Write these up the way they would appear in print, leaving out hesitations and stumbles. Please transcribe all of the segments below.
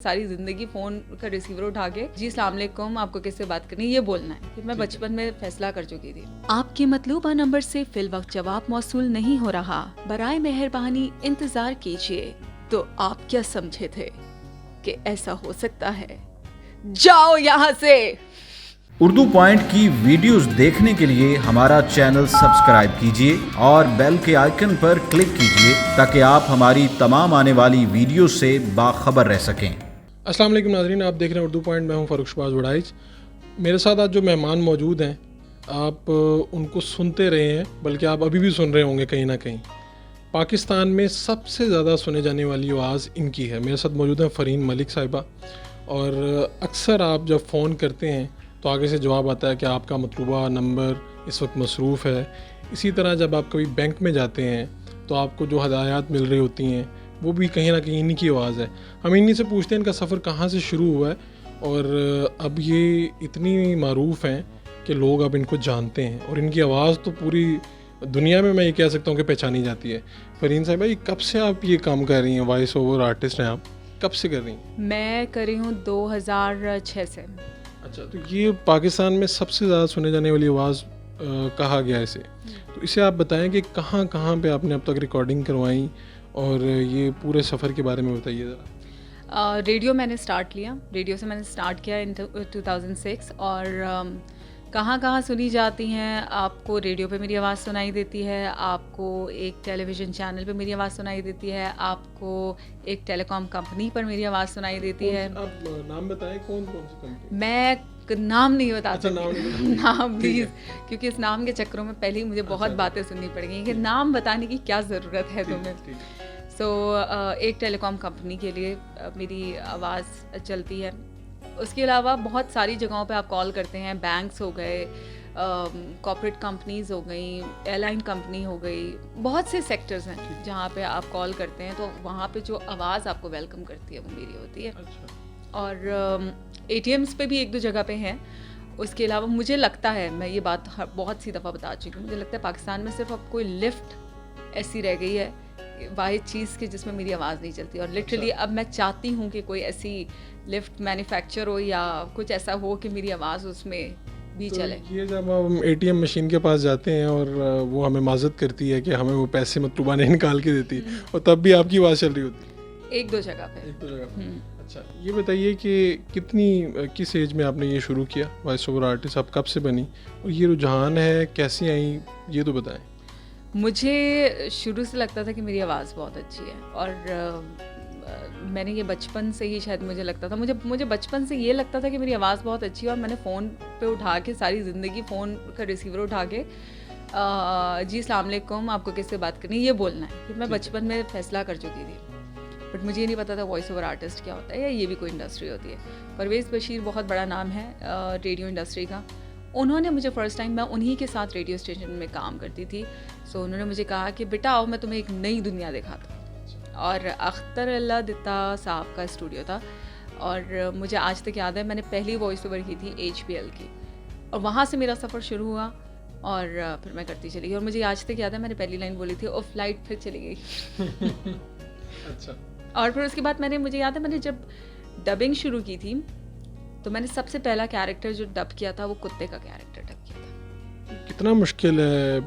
सारी जिंदगी फोन का रिसीवर उठा के जी अस्सलाम वालेकुम आपको किससे बात करनी है ये बोलना है कि मैं बचपन में फैसला कर चुकी थी। आपके मतलूबा नंबर से फिल वक्त जवाब मौसूल नहीं हो रहा, बराए मेहरबानी इंतजार कीजिए। तो आप क्या समझे थे कि ऐसा हो सकता है? जाओ यहाँ से। उर्दू पॉइंट की वीडियोस देखने के लिए हमारा चैनल सब्सक्राइब कीजिए और बेल के आइकन पर क्लिक कीजिए ताकि आप हमारी तमाम आने वाली वीडियो से बाखबर रह सकें। अस्सलाम वालेकुम नाज़रीन, आप देख रहे हैं उर्दू पॉइंट। मैं हूं फ़ारूक शहबाज वड़ाइच। मेरे साथ आज जो मेहमान मौजूद हैं आप उनको सुनते रहे हैं, बल्कि आप अभी भी सुन रहे होंगे कहीं ना कहीं। पाकिस्तान में सबसे ज़्यादा सुने जाने वाली आवाज़ इनकी है। मेरे साथ मौजूद हैं फ़रीन मलिक साहिबा। और अक्सर आप जब फ़ोन करते हैं तो आगे से जवाब आता है कि आपका मतलूबा नंबर इस वक्त मसरूफ़ है। इसी तरह जब आप कभी बैंक में जाते हैं तो आपको जो हदायत मिल रही होती हैं वो भी कहीं ना कहीं इन्हीं की आवाज़ है। हम इन्हीं से पूछते हैं इनका सफ़र कहाँ से शुरू हुआ है और अब ये इतनी मारूफ़ हैं कि लोग अब इनको जानते हैं और इनकी आवाज़ तो पूरी दुनिया में मैं ये कह सकता हूँ कि पहचानी जाती है। फ़रीन साहिबा, ये कब से आप ये काम कर रही हैं? वॉइस ओवर आर्टिस्ट हैं आप, कब से कर रही हैं? मैं कर रही हूँ 2006 से। अच्छा, तो ये पाकिस्तान में सबसे ज़्यादा सुने जाने वाली आवाज़ कहा गया इसे। तो इसे आप बताएं कि कहाँ कहाँ पे आपने अब तक रिकॉर्डिंग करवाई और ये पूरे सफ़र के बारे में बताइए ज़रा। रेडियो मैंने स्टार्ट लिया, रेडियो से मैंने स्टार्ट किया इन 2006। और कहाँ कहाँ सुनी जाती हैं, आपको रेडियो पे मेरी आवाज़ सुनाई देती है, आपको एक टेलीविज़न चैनल पे मेरी आवाज़ सुनाई देती है, आपको एक टेलीकॉम कंपनी पर मेरी आवाज़ सुनाई देती है। आप नाम बताएं, कौन कौन सी कंपनी? मैं नाम नहीं बता अच्छा, नाम नहीं बताते। नाम प्लीज़, क्योंकि इस नाम के चक्करों में पहले ही मुझे बहुत बातें सुननी पड़ेंगी कि नाम बताने की क्या ज़रूरत है तुम्हें। सो एक टेलीकॉम कंपनी के लिए मेरी आवाज़ चलती है। उसके अलावा बहुत सारी जगहों पे आप कॉल करते हैं, बैंक्स हो गए, कॉर्पोरेट कंपनीज़ हो गई, एयरलाइन कंपनी हो गई, बहुत से सेक्टर्स हैं जहाँ पे आप कॉल करते हैं तो वहाँ पे जो आवाज़ आपको वेलकम करती है वो मेरी होती है। अच्छा। और ATMs पे भी एक दो जगह पे हैं। उसके अलावा मुझे लगता है, मैं ये बात बहुत सी दफ़ा बता चुकी हूँ, मुझे लगता है पाकिस्तान में सिर्फ अब कोई लिफ्ट ऐसी रह गई है वाहिद चीज़ की जिसमें मेरी आवाज़ नहीं चलती। और लिटरली अब मैं चाहती हूँ कि कोई ऐसी लिफ्ट मैन्युफैक्चर हो या कुछ ऐसा हो कि मेरी आवाज़ उसमें भी तो चले। ये जब हम ATM मशीन के पास जाते हैं और वो हमें माजत करती है कि हमें वो पैसे मतलूबा नहीं निकाल के देती और तब भी आपकी आवाज़ चल रही होती है? एक दो जगह पे। एक दो जगह पे। अच्छा, ये बताइए कि किस एज में आपने ये शुरू किया वॉइस ओवर आर्टिस्ट? आप कब से बनी और ये रुझान है कैसे आई, ये तो बताएं। मुझे शुरू से लगता था कि मेरी आवाज़ बहुत अच्छी है और मैंने ये बचपन से ही, शायद मुझे लगता था, मुझे बचपन से ये लगता था कि मेरी आवाज़ बहुत अच्छी है। और मैंने फ़ोन पे उठा के सारी ज़िंदगी फ़ोन का रिसीवर उठा के जी अस्सलाम वालेकुम आपको किससे बात करनी है ये बोलना है कि मैं बचपन में फ़ैसला कर चुकी थी। बट मुझे ये नहीं पता था वॉइस ओवर आर्टिस्ट क्या होता है या ये भी कोई इंडस्ट्री होती है। परवेज़ बशीर बहुत बड़ा नाम है रेडियो इंडस्ट्री का। उन्होंने मुझे फ़र्स्ट टाइम, मैं उन्हीं के साथ रेडियो स्टेशन में काम करती थी, सो उन्होंने मुझे कहा कि बेटा आओ मैं तुम्हें एक नई दुनिया दिखाता हूँ। और अख्तर अल्लाह दित्ता साहब का स्टूडियो था और मुझे आज तक याद है मैंने पहली वॉइस ओवर की थी HBL की और वहाँ से मेरा सफ़र शुरू हुआ और फिर मैं करती चली गई। और मुझे आज तक याद है मैंने पहली लाइन बोली थी और फ्लाइट फिर चली गई। अच्छा। और फिर उसके बाद मुझे याद है मैंने जब डबिंग शुरू की थी तो मैंने सबसे पहला कैरेक्टर जो डब किया था वो कुत्ते का कैरेक्टर डब किया था। कितना मुश्किल है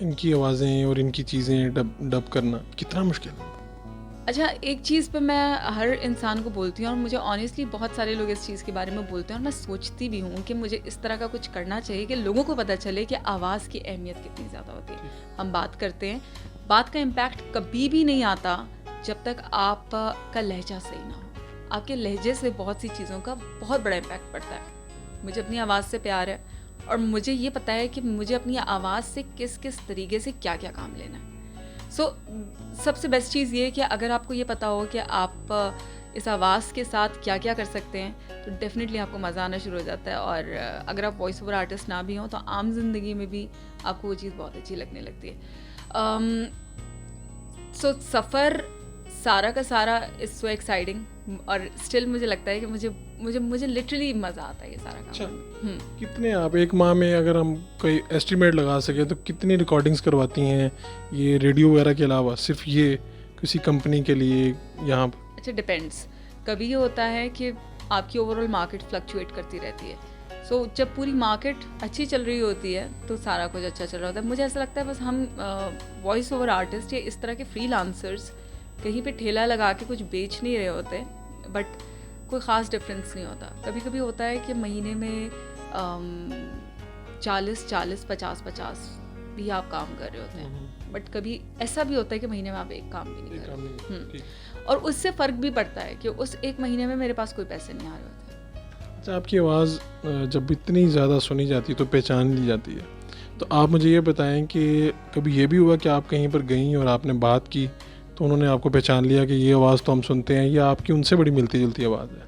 इनकी आवाज़ें और इनकी चीज़ें डब करना, कितना मुश्किल है? अच्छा, एक चीज़ पे मैं हर इंसान को बोलती हूँ और मुझे ऑनेस्टली बहुत सारे लोग इस चीज़ के बारे में बोलते हैं और मैं सोचती भी हूँ कि मुझे इस तरह का कुछ करना चाहिए कि लोगों को पता चले कि आवाज़ की अहमियत कितनी ज़्यादा होती है। हम बात करते हैं, बात का इम्पैक्ट कभी भी नहीं आता जब तक आपका लहजा सही ना हो। आपके लहजे से बहुत सी चीज़ों का बहुत बड़ा इम्पैक्ट पड़ता है। मुझे अपनी आवाज़ से प्यार है और मुझे ये पता है कि मुझे अपनी आवाज़ से किस किस तरीके से क्या क्या काम लेना है। सबसे बेस्ट चीज़ ये है कि अगर आपको ये पता हो कि आप इस आवाज़ के साथ क्या क्या कर सकते हैं तो डेफिनेटली आपको मज़ा आना शुरू हो जाता है। और अगर आप वॉइस ओवर आर्टिस्ट ना भी हों तो आम जिंदगी में भी आपको वो चीज़ बहुत अच्छी लगने लगती है। सफ़र सारा का सारा इज़ सो एक्साइटिंग और स्टिल मुझे लगता है कि मुझे लिटरली मज़ा आता है ये सारा काम। अच्छा, कितने आप एक माह में अगर हम कोई एस्टिमेट लगा सकें तो कितनी रिकॉर्डिंग्स करवाती हैं ये रेडियो वगैरह के अलावा, सिर्फ ये किसी कंपनी के लिए यहाँ पर? अच्छा, डिपेंड्स। कभी ये होता है कि आपकी ओवरऑल मार्केट फ्लक्चुएट करती रहती है। सो जब पूरी मार्केट अच्छी चल रही होती है तो सारा कुछ अच्छा चल रहा होता है। मुझे ऐसा लगता है बस हम वॉइस ओवर आर्टिस्ट या इस तरह के फ्रीलांसर्स कहीं पे ठेला लगा के कुछ बेच नहीं रहे होते, बट कोई ख़ास डिफरेंस नहीं होता। कभी कभी होता है कि महीने में 40-40, 50-50 भी आप काम कर रहे होते हैं, बट कभी ऐसा भी होता है कि महीने में आप एक काम भी नहीं कर रहे। और उससे फ़र्क भी पड़ता है कि उस एक महीने में मेरे पास कोई पैसे नहीं आ रहे होते। अच्छा, आपकी आवाज़ जब इतनी ज़्यादा सुनी जाती है तो पहचान ली जाती है, तो आप मुझे ये बताएं कि कभी ये भी हुआ कि आप कहीं पर गई और आपने बात की तो उन्होंने आपको पहचान लिया कि ये आवाज़ तो हम सुनते हैं, या आपकी उनसे बड़ी मिलती जुलती आवाज़ है?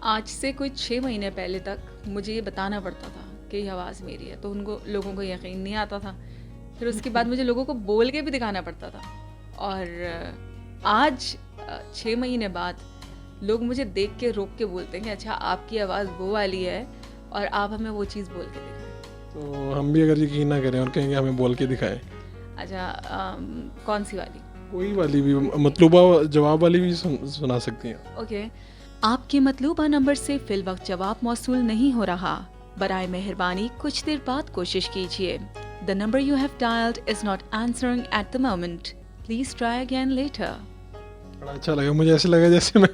आज से कोई 6 महीने पहले तक मुझे ये बताना पड़ता था कि ये आवाज़ मेरी है, तो उनको लोगों को यकीन नहीं आता था। फिर उसके बाद मुझे लोगों को बोल के भी दिखाना पड़ता था। और आज 6 महीने बाद लोग मुझे देख के रोक के बोलते हैं कि अच्छा आपकी आवाज़ वो वाली है और आप हमें वो चीज़ बोल के दिखाएं। तो हम भी अगर यकीन ना करें और कहेंगे हमें बोल के दिखाएं, अच्छा कौन सी वाली? कोई वाली भी, मतलूबा जवाब वाली भी सुना सकती हैं। ओके। आपके मतलूबा नंबर से फिल वक्त जवाब मौसूल नहीं हो रहा, बराए मेहरबानी कुछ देर बाद कोशिश कीजिए। The number you have dialled is not answering at the moment, please try again later. बड़ा अच्छा लगा, मुझे ऐसे लगा जैसे मैं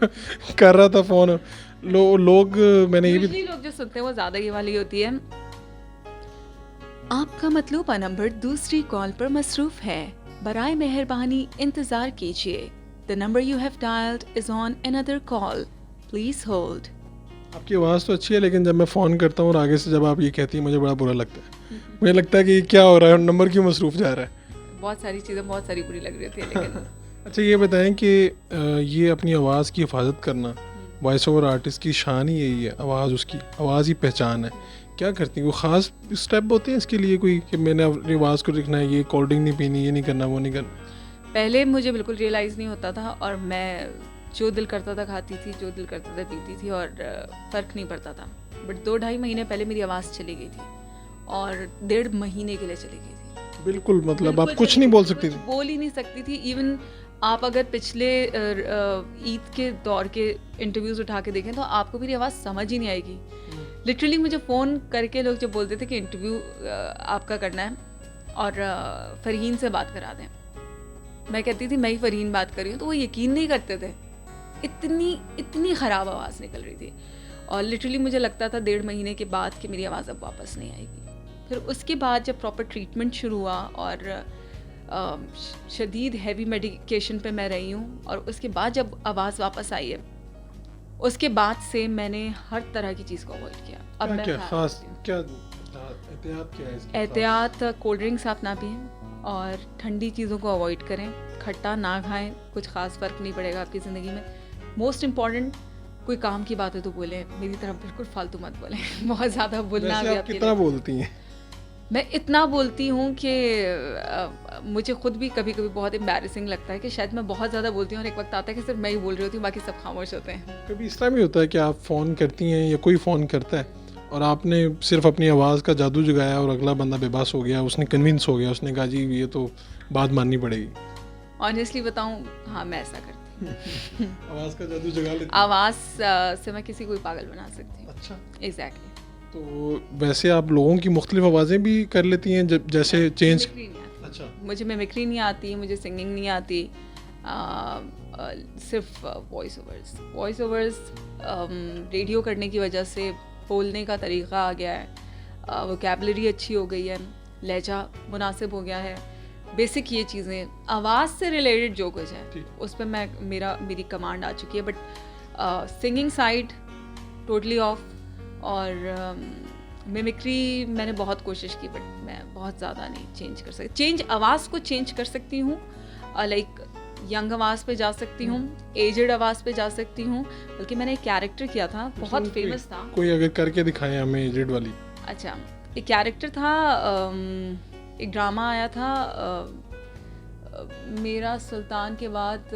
कर रहा था फ़ोन। लोग मैंने ये भी Usually लोग जो सुनते हैं वो ज़्यादा ये वाली होती है। आपका मतलूबा नंबर दूसरी कॉल पर मसरूफ है, बराए मेहरबानी इंतज़ार कीजिए। The number you have dialled is on another call, please hold. आपकी आवाज़ तो अच्छी है, लेकिन जब मैं फ़ोन करता हूँ और आगे से जब आप ये कहती हैं मुझे बड़ा बुरा लगता है। मुझे लगता है कि क्या हो रहा है, नंबर क्यों मसरूफ़ जा रहा है। बहुत सारी चीज़ें बहुत सारी बुरी लग रही थी लेकिन अच्छा, ये बताएं कि ये अपनी आवाज़ की हिफाजत करना, वॉइस ओवर आर्टिस्ट की शान ही यही है, आवाज़ उसकी आवाज़ ही पहचान है। क्या करती हैं, कोई ख़ास स्टेप होते हैं इसके लिए कोई कि मैंने अपनी आवाज़ को रखना है, ये कोल्ड ड्रिंक नहीं पीनी, ये नहीं करना, वो नहीं करना? पहले मुझे बिल्कुल रियलाइज़ नहीं होता था और मैं जो दिल करता था खाती थी, जो दिल करता था पीती थी और फ़र्क नहीं पड़ता था। बट 2-2.5 महीने पहले मेरी आवाज़ चली गई थी और 1.5 महीने के लिए चली गई थी। बिल्कुल, मतलब आप कुछ नहीं बोल सकती थी? बोल ही नहीं सकती थी। इवन आप अगर पिछले ईद के दौर के इंटरव्यूज़ उठा के देखें तो आपको मेरी आवाज़ समझ ही नहीं आएगी। लिटरली मुझे फ़ोन करके लोग जब बोलते थे कि इंटरव्यू आपका करना है और फ़रहीन से बात करा दें, मैं कहती थी मैं ही फ़रहीन बात कर रही हूँ, तो वो यकीन नहीं करते थे। इतनी ख़राब आवाज़ निकल रही थी और लिटरली मुझे लगता था 1.5 महीने के बाद कि मेरी आवाज़ अब वापस नहीं आएगी। फिर उसके बाद जब प्रॉपर ट्रीटमेंट शुरू हुआ और शदीद हैवी मेडिकेशन पे मैं रही हूँ और उसके बाद जब आवाज़ वापस आई है, उसके बाद से मैंने हर तरह की चीज़ को अवॉइड किया। अब मैं क्या खास, क्या एहतियात क्या है इसकी? एहतियात, कोल्ड ड्रिंक्स आप ना पिएं और ठंडी चीज़ों को अवॉइड करें, खट्टा ना खाएं, कुछ ख़ास फ़र्क नहीं पड़ेगा आपकी ज़िंदगी में। मोस्ट इम्पॉर्टेंट, कोई काम की बात है तो बोलें, मेरी तरफ बिल्कुल फालतू मत बोलें। बहुत ज़्यादा बोलना भी आप कितना बोलती हैं? मैं इतना बोलती हूँ कि मुझे खुद भी कभी कभी बहुत एम्बैरेसिंग लगता है कि शायद मैं बहुत ज़्यादा बोलती हूँ और एक वक्त आता है कि सिर्फ मैं ही बोल रही होती हूँ, बाकी सब खामोश होते हैं। कभी इस तरह भी होता है कि आप फ़ोन करती हैं या कोई फ़ोन करता है और आपने सिर्फ अपनी आवाज़ का जादू जगाया और अगला बंदा बेबस हो गया, उसने कन्विंस हो गया, उसने कहा जी ये तो बात माननी पड़ेगी? ऑनेस्टली बताऊँ, हाँ मैं ऐसा करती हूँ। आवाज़ का जादू जगा लेती? आवाज़ से मैं किसी को भी पागल बना सकती हूँ। अच्छा, एग्जैक्टली। तो वैसे आप लोगों की मुख्तलिफ आवाज़ें भी कर लेती हैं जैसे चेंज? अच्छा, मुझे मिमिक्री नहीं आती, मुझे सिंगिंग नहीं आती, सिर्फ वॉइस ओवर्स रेडियो करने की वजह से बोलने का तरीक़ा आ गया है, वोकैबुलरी अच्छी हो गई है, लहजा मुनासिब हो गया है। बेसिक ये चीज़ें, आवाज़ से रिलेटेड जो कुछ है उस पर मेरी कमांड आ चुकी है। But singing side totally off. और मिमिक्री मैंने बहुत कोशिश की बट मैं बहुत ज़्यादा नहीं चेंज कर सकती। आवाज़ को चेंज कर सकती हूँ, लाइक यंग आवाज़ पे जा सकती हूँ, एजड आवाज़ पे जा सकती हूँ। बल्कि मैंने एक कैरेक्टर किया था, बहुत फेमस था। कोई अगर करके दिखाएं हमें एजड वाली। अच्छा, एक कैरेक्टर था, एक ड्रामा आया था मेरा सुल्तान के बाद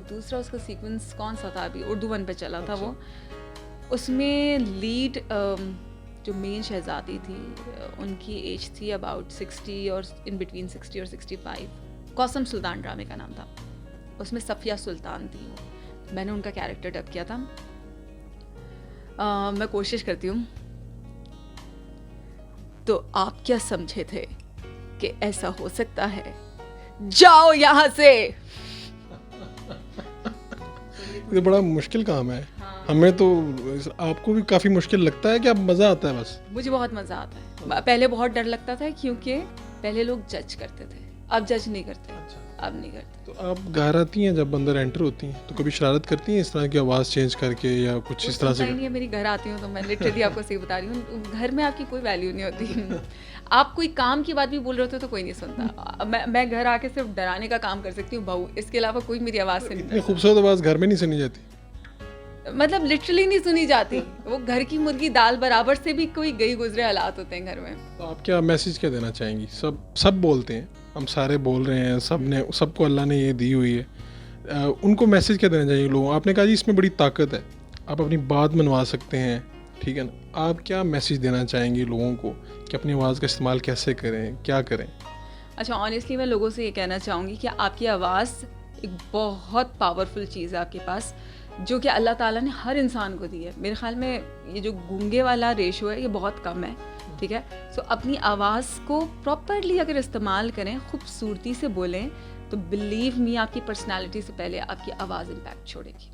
दूसरा उसका सीक्वेंस कौन सा था, अभी उर्दू 1 पे चला था वो। उसमें लीड जो मेन शहजादी थी उनकी एज थी अबाउट 60 और इन बिटवीन 60 और 65। कौसम सुल्तान ड्रामे का नाम था। उसमें सफ़िया सुल्तान थी। मैंने उनका कैरेक्टर डब किया था। मैं कोशिश करती हूँ। तो आप क्या समझे थे कि ऐसा हो सकता है? जाओ यहाँ से। ये बड़ा मुश्किल काम है। हमें तो, आपको भी काफ़ी मुश्किल लगता है कि अब मज़ा आता है बस? मुझे बहुत मज़ा आता है। पहले बहुत डर लगता था क्योंकि पहले लोग जज करते थे, अब जज नहीं करते। अब नहीं करते। तो आप घर आती हैं, जब अंदर एंटर होती हैं तो कभी शरारत करती हैं इस तरह की आवाज़ चेंज करके या कुछ इस तरह से? नहीं है, मेरी घर आती हूँ तो मैं लिटरली आपको सही बता रही हूँ, घर में आपकी कोई वैल्यू नहीं होती। आप कोई काम की बात भी बोल रहे होते तो कोई नहीं सुनता। मैं घर आके सिर्फ डराने का काम कर सकती हूँ बहू, इसके अलावा कोई मेरी आवाज़ से नहीं। इतनी खूबसूरत आवाज़ घर में नहीं सुनी जाती? मतलब लिटरली नहीं सुनी जाती। वो घर की मुर्गी दाल बराबर से भी कोई गई गुजरे हालात होते हैं घर में। तो आप क्या मैसेज क्या देना चाहेंगी? सब बोलते हैं, हम सारे बोल रहे हैं, सबको अल्लाह ने ये दी हुई है। उनको मैसेज क्या देना चाहिए लोगों? आपने कहा जी इसमें बड़ी ताकत है, आप अपनी बात मनवा सकते हैं, ठीक है ना? आप क्या मैसेज देना चाहेंगी लोगों को कि अपनी आवाज़ का इस्तेमाल कैसे करें, क्या करें? अच्छा, ऑनेस्टली मैं लोगों से ये कहना चाहूँगी कि आपकी आवाज़ एक बहुत पावरफुल चीज़ है आपके पास, जो कि अल्लाह ताला ने हर इंसान को दी है। मेरे ख्याल में ये जो गूंगे वाला रेशो है ये बहुत कम है, ठीक है? सो अपनी आवाज़ को प्रॉपरली अगर इस्तेमाल करें, खूबसूरती से बोलें, तो बिलीव मी आपकी पर्सनालिटी से पहले आपकी आवाज़ इम्पैक्ट छोड़ेगी।